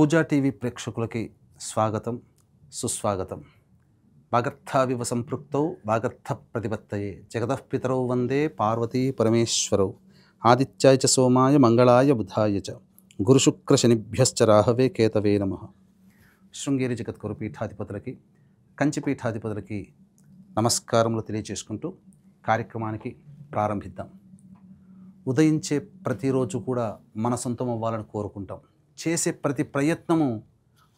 పూజా TV ప్రేక్షకులకి స్వాగతం, సుస్వాగతం. వాగర్థావివ సంపృక్తౌ వాగర్థ ప్రతిపత్తయే జగతఃపితరౌ వందే పార్వతీ పరమేశ్వరౌ. ఆదిత్యాయ చ సోమాయ మంగళాయ బుధాయ చ గురుశుక్ర శనిభ్యశ్చ రాహవే కేతవే నమః. శృంగేరి జగద్గురు పీఠాధిపతులకి, కంచి పీఠాధిపతులకి నమస్కారములు తెలియచేసుకుంటూ కార్యక్రమానికి ప్రారంభిద్దాం. ఉదయించే ప్రతిరోజు కూడా మన సొంతం అవ్వాలని కోరుకుంటాం. చేసే ప్రతి ప్రయత్నము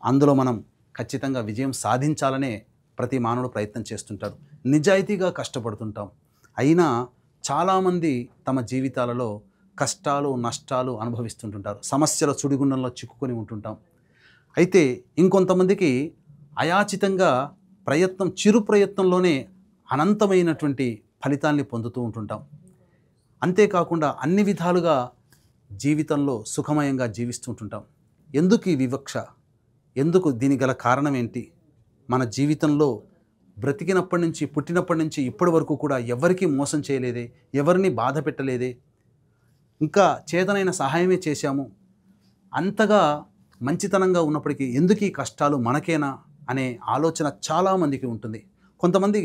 అందులో మనం ఖచ్చితంగా విజయం సాధించాలనే ప్రతి మానవుడు ప్రయత్నం చేస్తుంటాడు. నిజాయితీగా కష్టపడుతుంటాం. అయినా చాలామంది తమ జీవితాలలో కష్టాలు నష్టాలు అనుభవిస్తుంటుంటారు. సమస్యల సుడిగుండంలో చిక్కుకొని ఉంటుంటాం. అయితే ఇంకొంతమందికి అయాచితంగా ప్రయత్నం, చిరు ప్రయత్నంలోనే అనంతమైనటువంటి ఫలితాల్ని పొందుతూ ఉంటుంటాం. అంతేకాకుండా అన్ని విధాలుగా జీవితంలో సుఖమయంగా జీవిస్తుంటుంటాం. ఎందుకు ఈ వివక్ష? ఎందుకు? దీని గల కారణం ఏంటి? మన జీవితంలో బ్రతికినప్పటి నుంచి, పుట్టినప్పటి నుంచి ఇప్పటి వరకు కూడా ఎవరికీ మోసం చేయలేదే, ఎవరిని బాధ పెట్టలేదే, ఇంకా చేతనైన సహాయమే చేశాము. అంతగా మంచితనంగా ఉన్నప్పటికీ ఎందుకు ఈ కష్టాలు మనకేనా అనే ఆలోచన చాలామందికి ఉంటుంది. కొంతమంది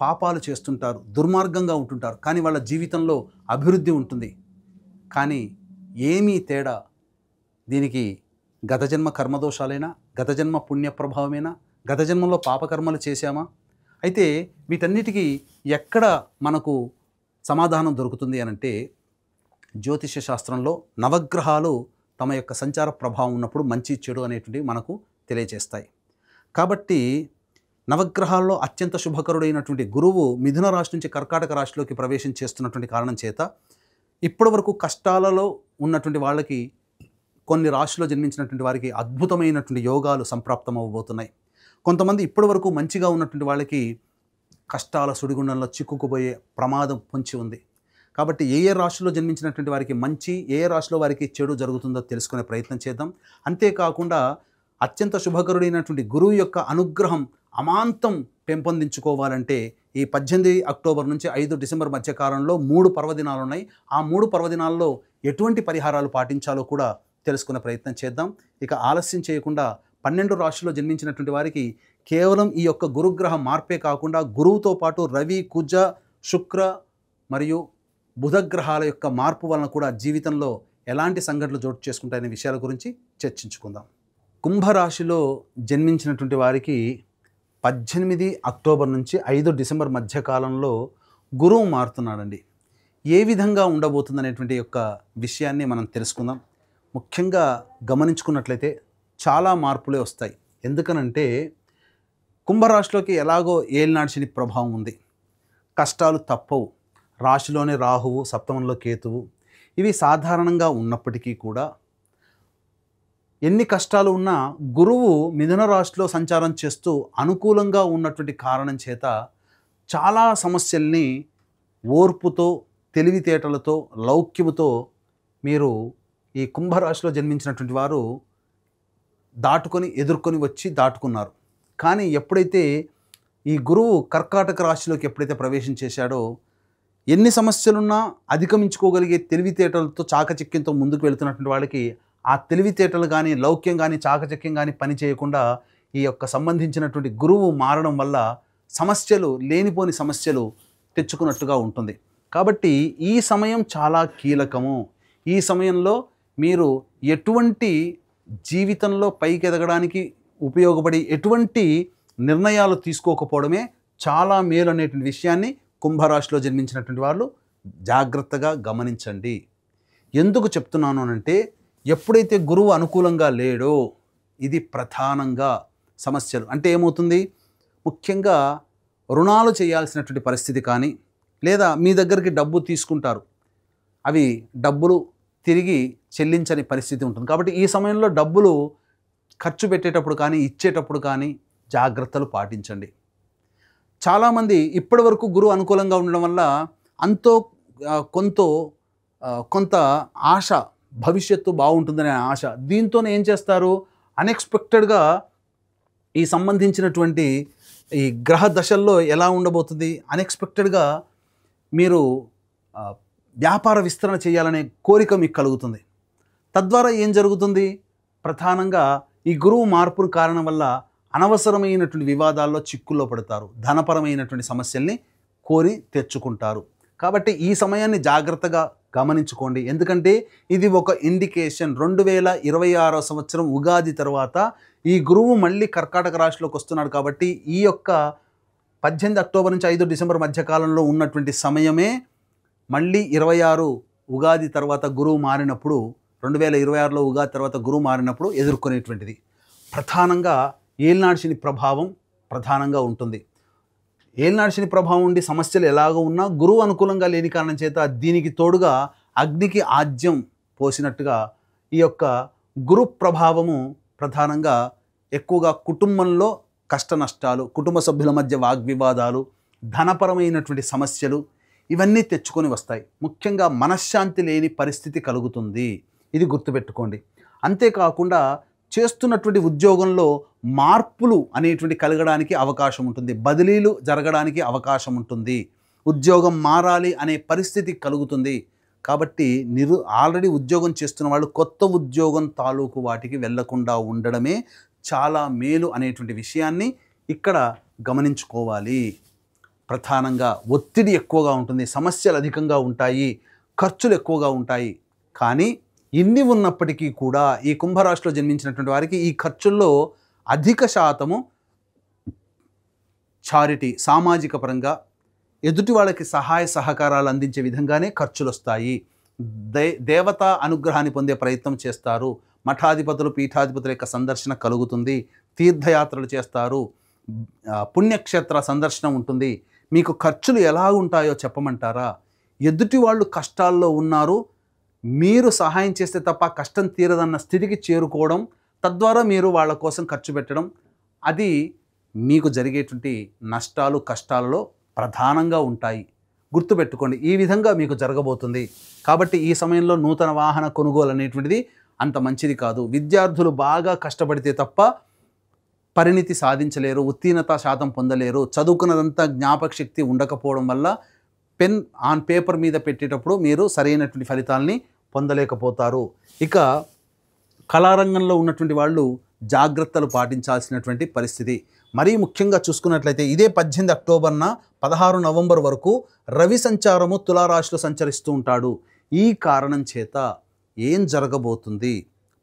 పాపాలు చేస్తుంటారు, దుర్మార్గంగా ఉంటుంటారు, కానీ వాళ్ళ జీవితంలో అభివృద్ధి ఉంటుంది. కానీ ఏమీ తేడా? దీనికి గత జన్మ కర్మదోషాలైనా, గత జన్మ పుణ్య ప్రభావమేనా, గత జన్మలో పాపకర్మలు చేశామా? అయితే వీటన్నిటికీ ఎక్కడ మనకు సమాధానం దొరుకుతుంది అనంటే, జ్యోతిష్య శాస్త్రంలో నవగ్రహాలు తమ యొక్క సంచార ప్రభావం ఉన్నప్పుడు మంచి చెడు అనేటువంటివి మనకు తెలియజేస్తాయి. కాబట్టి నవగ్రహాల్లో అత్యంత శుభకరుడైనటువంటి గురువు మిథున రాశి నుంచి కర్కాటక రాశిలోకి ప్రవేశం చేస్తున్నటువంటి కారణం చేత ఇప్పటి వరకు కష్టాలలో ఉన్నటువంటి వాళ్ళకి, కొన్ని రాశిలో జన్మించినటువంటి వారికి అద్భుతమైనటువంటి యోగాలు సంప్రాప్తం అవ్వబోతున్నాయి. కొంతమంది ఇప్పటి వరకు మంచిగా ఉన్నటువంటి వాళ్ళకి కష్టాల సుడిగుండంలో చిక్కుకుపోయే ప్రమాదం పొంచి ఉంది. కాబట్టి ఏ ఏ రాశిలో జన్మించినటువంటి వారికి మంచి, ఏ ఏ రాశిలో వారికి చెడు జరుగుతుందో తెలుసుకునే ప్రయత్నం చేద్దాం. అంతేకాకుండా అత్యంత శుభకరుడైనటువంటి గురువు యొక్క అనుగ్రహం అమాంతం పెంపొందించుకోవాలంటే ఈ 18 అక్టోబర్ నుంచి 5 డిసెంబర్ మధ్య కాలంలో 3 పర్వదినాలు ఉన్నాయి. ఆ 3 పర్వదినాల్లో ఎటువంటి పరిహారాలు పాటించాలో కూడా తెలుసుకునే ప్రయత్నం చేద్దాం. ఇక ఆలస్యం చేయకుండా 12 రాశిలో జన్మించినటువంటి వారికి కేవలం ఈ యొక్క గురుగ్రహ మార్పే కాకుండా గురువుతో పాటు రవి, కుజ, శుక్ర మరియు బుధగ్రహాల యొక్క మార్పు వలన కూడా జీవితంలో ఎలాంటి సంఘటనలు చోటు చేసుకుంటాయనే విషయాల గురించి చర్చించుకుందాం. కుంభరాశిలో జన్మించినటువంటి వారికి 18 అక్టోబర్ నుంచి 5 డిసెంబర్ మధ్య కాలంలో గురువు మారుతున్నాడండి. ఏ విధంగా ఉండబోతుందనేటువంటి యొక్క విషయాన్ని మనం తెలుసుకుందాం. ముఖ్యంగా గమనించుకున్నట్లయితే చాలా మార్పులే వస్తాయి. ఎందుకనంటే కుంభరాశిలోకి ఎలాగో ఏలినాటి శని ప్రభావం ఉంది. కష్టాలు తప్పవు. రాశిలోనే రాహువు, సప్తమంలో కేతువు, ఇవి సాధారణంగా ఉన్నప్పటికీ కూడా ఎన్ని కష్టాలు ఉన్నా గురువు మిథున రాశిలో సంచారం చేస్తూ అనుకూలంగా ఉన్నటువంటి కారణం చేత చాలా సమస్యల్ని ఓర్పుతో, తెలివితేటలతో, లౌక్యముతో మీరు ఈ కుంభరాశిలో జన్మించినటువంటి వారు ఎదుర్కొని వచ్చి దాటుకున్నారు. కానీ ఎప్పుడైతే ఈ గురువు కర్కాటక రాశిలోకి ఎప్పుడైతే ప్రవేశం చేశాడో, ఎన్ని సమస్యలున్నా అధిగమించుకోగలిగే తెలివితేటలతో, చాకచక్యంతో ముందుకు వెళుతున్నటువంటి వాళ్ళకి ఆ తెలివితేటలు కానీ, లౌక్యం కానీ, చాకచక్యం కానీ పని చేయకుండా ఈ యొక్క సంబంధించినటువంటి గురువు మారడం వల్ల సమస్యలు, లేనిపోని సమస్యలు తెచ్చుకున్నట్టుగా ఉంటుంది. కాబట్టి ఈ సమయం చాలా కీలకము. ఈ సమయంలో మీరు ఎటువంటి జీవితంలో పైకి ఎదగడానికి ఉపయోగపడి ఎటువంటి నిర్ణయాలు తీసుకోకపోవడమే చాలా మేలు అనేటువంటి విషయాన్ని కుంభరాశిలో జన్మించినటువంటి వాళ్ళు జాగ్రత్తగా గమనించండి. ఎందుకు చెప్తున్నాను అంటే, ఎప్పుడైతే గురువు అనుకూలంగా లేడో ఇది ప్రధానంగా సమస్యలు. అంటే ఏమవుతుంది? ముఖ్యంగా రుణాలు చేయాల్సినటువంటి పరిస్థితి కానీ, లేదా మీ దగ్గరికి డబ్బు తీసుకుంటారు, అవి డబ్బులు తిరిగి చెల్లించని పరిస్థితి ఉంటుంది. కాబట్టి ఈ సమయంలో డబ్బులు ఖర్చు పెట్టేటప్పుడు కానీ, ఇచ్చేటప్పుడు కానీ జాగ్రత్తలు పాటించండి. చాలామంది ఇప్పటి వరకు గురువు అనుకూలంగా ఉండడం వల్ల కొంత ఆశ, భవిష్యత్తు బాగుంటుందనే ఆశ, దీంతోనే ఏం చేస్తారు? అన్ఎక్స్పెక్టెడ్గా ఈ సంబంధించినటువంటి ఈ గ్రహ దశల్లో ఎలా ఉండబోతుంది, అన్ఎక్స్పెక్టెడ్గా మీరు వ్యాపార విస్తరణ చేయాలనే కోరిక మీకు కలుగుతుంది. తద్వారా ఏం జరుగుతుంది? ప్రధానంగా ఈ గురువు మార్పు కారణం వల్ల అనవసరమైనటువంటి వివాదాల్లో చిక్కుల్లో పడతారు, ధనపరమైనటువంటి సమస్యల్ని కోరి తెచ్చుకుంటారు. కాబట్టి ఈ సమయాన్ని జాగ్రత్తగా గమనించుకోండి. ఎందుకంటే ఇది ఒక ఇండికేషన్. 2026 సంవత్సరం ఉగాది తర్వాత ఈ గురువు మళ్ళీ కర్కాటక రాశిలోకి వస్తున్నాడు. కాబట్టి ఈ యొక్క 18 అక్టోబర్ నుంచి 5 డిసెంబర్ మధ్యకాలంలో ఉన్నటువంటి సమయమే మళ్ళీ 26 ఉగాది తర్వాత గురువు మారినప్పుడు, 2026లో ఉగాది తర్వాత గురువు మారినప్పుడు ఎదుర్కొనేటువంటిది. ప్రధానంగా ఏలినాడు శని ప్రభావం ప్రధానంగా ఉంటుంది. ఏలినాడు శని ప్రభావం ఉండి సమస్యలు ఎలాగో ఉన్నా గురువు అనుకూలంగా లేని కారణం చేత దీనికి తోడుగా అగ్నికి ఆజ్యం పోసినట్టుగా ఈ యొక్క గురు ప్రభావము ప్రధానంగా ఎక్కువగా కుటుంబంలో కష్ట నష్టాలు, కుటుంబ సభ్యుల మధ్య వాగ్వివాదాలు, ధనపరమైనటువంటి సమస్యలు ఇవన్నీ తెచ్చుకొని వస్తాయి. ముఖ్యంగా మనశ్శాంతి లేని పరిస్థితి కలుగుతుంది. ఇది గుర్తుపెట్టుకోండి. అంతేకాకుండా చేస్తున్నటువంటి ఉద్యోగంలో మార్పులు అనేటువంటి కలగడానికి అవకాశం ఉంటుంది, బదిలీలు జరగడానికి అవకాశం ఉంటుంది, ఉద్యోగం మారాలి అనే పరిస్థితి కలుగుతుంది. కాబట్టి ఆల్రెడీ ఉద్యోగం చేస్తున్న వాళ్ళు కొత్త ఉద్యోగం తాలూకు వాటికి వెళ్లకుండా ఉండడమే చాలా మేలు అనేటువంటి విషయాన్ని ఇక్కడ గమనించుకోవాలి. ప్రధానంగా ఒత్తిడి ఎక్కువగా ఉంటుంది, సమస్యలు అధికంగా ఉంటాయి, ఖర్చులు ఎక్కువగా ఉంటాయి. కానీ ఇన్ని ఉన్నప్పటికీ కూడా ఈ కుంభరాశిలో జన్మించినటువంటి వారికి ఈ ఖర్చుల్లో అధిక శాతము చారిటీ, సామాజిక పరంగా ఎదుటి వాళ్ళకి సహాయ సహకారాలు అందించే విధంగానే ఖర్చులు వస్తాయి. దేవతా అనుగ్రహాన్ని పొందే ప్రయత్నం చేస్తారు. మఠాధిపతులు, పీఠాధిపతుల యొక్క సందర్శన కలుగుతుంది. తీర్థయాత్రలు చేస్తారు. పుణ్యక్షేత్ర సందర్శన ఉంటుంది. మీకు ఖర్చులు ఎలా ఉంటాయో చెప్పమంటారా? ఎదుటి వాళ్ళు కష్టాల్లో ఉన్నారు, మీరు సహాయం చేస్తే తప్ప కష్టం తీరదన్న స్థితికి చేరుకోవడం, తద్వారా మీరు వాళ్ళ కోసం ఖర్చు పెట్టడం, అది మీకు జరిగేటువంటి నష్టాలు కష్టాలలో ప్రధానంగా ఉంటాయి. గుర్తుపెట్టుకోండి, ఈ విధంగా మీకు జరగబోతుంది. కాబట్టి ఈ సమయంలో నూతన వాహన కొనుగోలు అనేటువంటిది అంత మంచిది కాదు. విద్యార్థులు బాగా కష్టపడితే తప్ప పరిణితి సాధించలేరు, ఉత్తీర్ణత శాతం పొందలేరు. చదువుకున్నదంతా జ్ఞాపక శక్తి ఉండకపోవడం వల్ల పెన్ ఆన్ పేపర్ మీద పెట్టేటప్పుడు మీరు సరైనటువంటి ఫలితాలని పొందలేకపోతారు. ఇక కళారంగంలో ఉన్నటువంటి వాళ్ళు జాగ్రత్తలు పాటించాల్సినటువంటి పరిస్థితి. మరీ ముఖ్యంగా చూసుకున్నట్లయితే ఇదే 18 అక్టోబర్న 16 నవంబర్ వరకు రవి సంచారము తులారాశిలో సంచరిస్తూ ఉంటాడు. ఈ కారణం చేత ఏం జరగబోతుంది?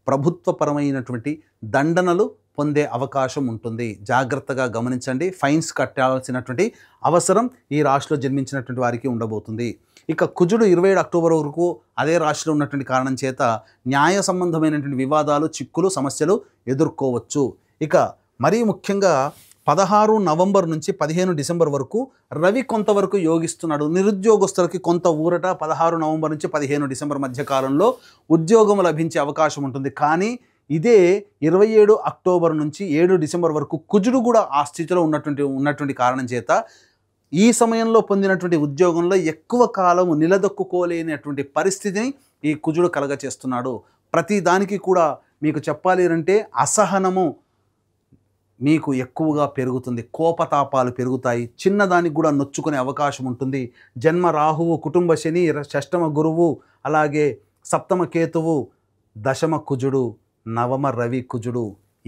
ప్రభుత్వపరమైనటువంటి దండనలు పొందే అవకాశం ఉంటుంది. జాగ్రత్తగా గమనించండి. ఫైన్స్ కట్టాల్సినటువంటి అవసరం ఈ రాశిలో జన్మించినటువంటి వారికి ఉండబోతుంది. ఇక కుజుడు 27 అక్టోబర్ వరకు అదే రాశిలో ఉన్నటువంటి కారణం చేత న్యాయ సంబంధమైనటువంటి వివాదాలు, చిక్కులు, సమస్యలు ఎదుర్కోవచ్చు. ఇక మరీ ముఖ్యంగా 16 నవంబర్ నుంచి 15 డిసెంబర్ వరకు రవి కొంతవరకు యోగిస్తున్నాడు. నిరుద్యోగస్తులకి కొంత ఊరట 16 నవంబర్ నుంచి 15 డిసెంబర్ మధ్య కాలంలో ఉద్యోగం లభించే అవకాశం ఉంటుంది. కానీ ఇదే 27 అక్టోబర్ నుంచి 7 డిసెంబర్ వరకు కుజుడు కూడా ఆ స్థితిలో ఉన్నటువంటి కారణం చేత ఈ సమయంలో పొందినటువంటి ఉద్యోగంలో ఎక్కువ కాలం నిలదొక్కుకోలేనటువంటి పరిస్థితిని ఈ కుజుడు కలగచేస్తున్నాడు. ప్రతి దానికి కూడా మీకు చెప్పాలి అంటే అసహనము మీకు ఎక్కువగా పెరుగుతుంది, కోపతాపాలు పెరుగుతాయి, చిన్నదానికి కూడా నొచ్చుకునే అవకాశం ఉంటుంది. జన్మ రాహువు, కుటుంబ శని, షష్టమ గురువు, అలాగే సప్తమ కేతువు, దశమ కుజుడు, నవమ రవి కుజుడు,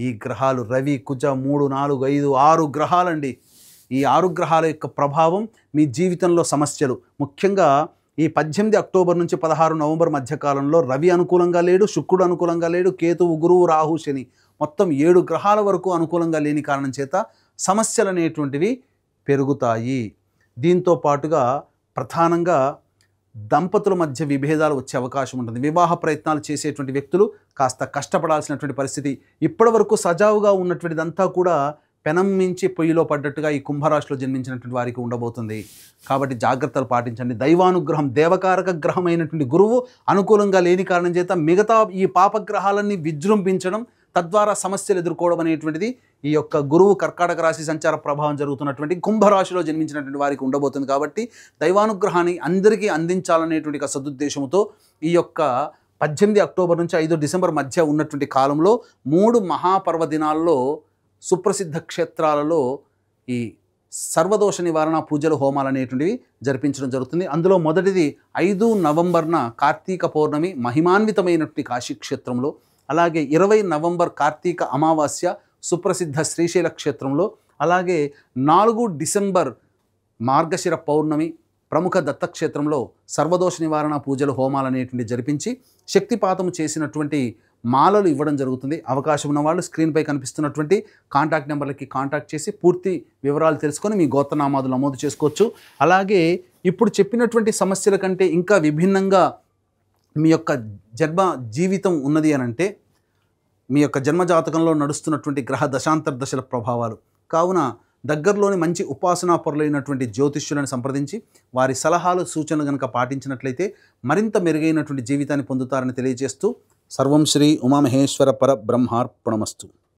ఈ గ్రహాలు రవి కుజ 3, 4, 5, 6 గ్రహాలండి. ఈ 6 గ్రహాల యొక్క ప్రభావం మీ జీవితంలో సమస్యలు. ముఖ్యంగా ఈ 18 అక్టోబర్ నుంచి 16 నవంబర్ మధ్యకాలంలో రవి అనుకూలంగా లేడు, శుక్రుడు అనుకూలంగా లేడు, కేతువు, గురువు, రాహు, శని మొత్తం 7 గ్రహాల వరకు అనుకూలంగా లేని కారణం చేత సమస్యలు అనేటువంటివి పెరుగుతాయి. దీంతో పాటుగా ప్రధానంగా దంపతుల మధ్య విభేదాలు వచ్చే అవకాశం ఉంటుంది. వివాహ ప్రయత్నాలు చేసేటువంటి వ్యక్తులు కాస్త కష్టపడాల్సినటువంటి పరిస్థితి. ఇప్పటి వరకు సజావుగా ఉన్నటువంటిదంతా కూడా పెనం మించి పొయ్యిలో పడ్డట్టుగా ఈ కుంభరాశిలో జన్మించినటువంటి వారికి ఉండబోతుంది. కాబట్టి జాగ్రత్తలు పాటించండి. దైవానుగ్రహం, దేవకారక గ్రహం అయినటువంటి గురువు అనుకూలంగా లేని కారణం చేత మిగతా ఈ పాపగ్రహాలన్నీ విజృంభించడం, తద్వారా సమస్యలు ఎదుర్కోవడం అనేటువంటిది ఈ యొక్క గురువు కర్కాటక రాశి సంచార ప్రభావం జరుగుతున్నటువంటి కుంభరాశిలో జన్మించినటువంటి వారికి ఉండబోతుంది. కాబట్టి దైవానుగ్రహాన్ని అందరికీ అందించాలనేటువంటి సదుద్దేశంతో ఈ యొక్క 18 అక్టోబర్ నుంచి 5 డిసెంబర్ మధ్య ఉన్నటువంటి కాలంలో 3 మహాపర్వదినాల్లో సుప్రసిద్ధ క్షేత్రాలలో ఈ సర్వదోష నివారణ పూజలు, హోమాలు అనేటువంటివి జరిపించడం జరుగుతుంది. అందులో మొదటిది 5 నవంబర్న కార్తీక పౌర్ణమి మహిమాన్వితమైనటువంటి కాశీ క్షేత్రంలో, అలాగే 20 నవంబర్ కార్తీక అమావాస్య సుప్రసిద్ధ శ్రీశైల క్షేత్రంలో, అలాగే 4 డిసెంబర్ మార్గశిర పౌర్ణమి ప్రముఖ దత్తక్షేత్రంలో సర్వదోష నివారణ పూజలు హోమాలు అనేటువంటి జరిపించి శక్తిపాతం చేసినటువంటి మాలలు ఇవ్వడం జరుగుతుంది. అవకాశం ఉన్న వాళ్ళు స్క్రీన్పై కనిపిస్తున్నటువంటి కాంటాక్ట్ నెంబర్లకి కాంటాక్ట్ చేసి పూర్తి వివరాలు తెలుసుకొని మీ గోత్రనామాదులు నమోదు చేసుకోవచ్చు. అలాగే ఇప్పుడు చెప్పినటువంటి సమస్యల కంటే ఇంకా విభిన్నంగా మీ యొక్క జన్మ జీవితం ఉన్నది అని అంటే మీ యొక్క జన్మజాతకంలో నడుస్తున్నటువంటి గ్రహ దశాంతర్దశల ప్రభావాలు కావున దగ్గరలోని మంచి ఉపాసనా పరులైనటువంటి జ్యోతిష్యులను సంప్రదించి వారి సలహాలు సూచనలు కనుక పాటించినట్లయితే మరింత మెరుగైనటువంటి జీవితాన్ని పొందుతారని తెలియజేస్తూ సర్వం శ్రీ ఉమామహేశ్వర పరబ్రహ్మార్పణమస్తు.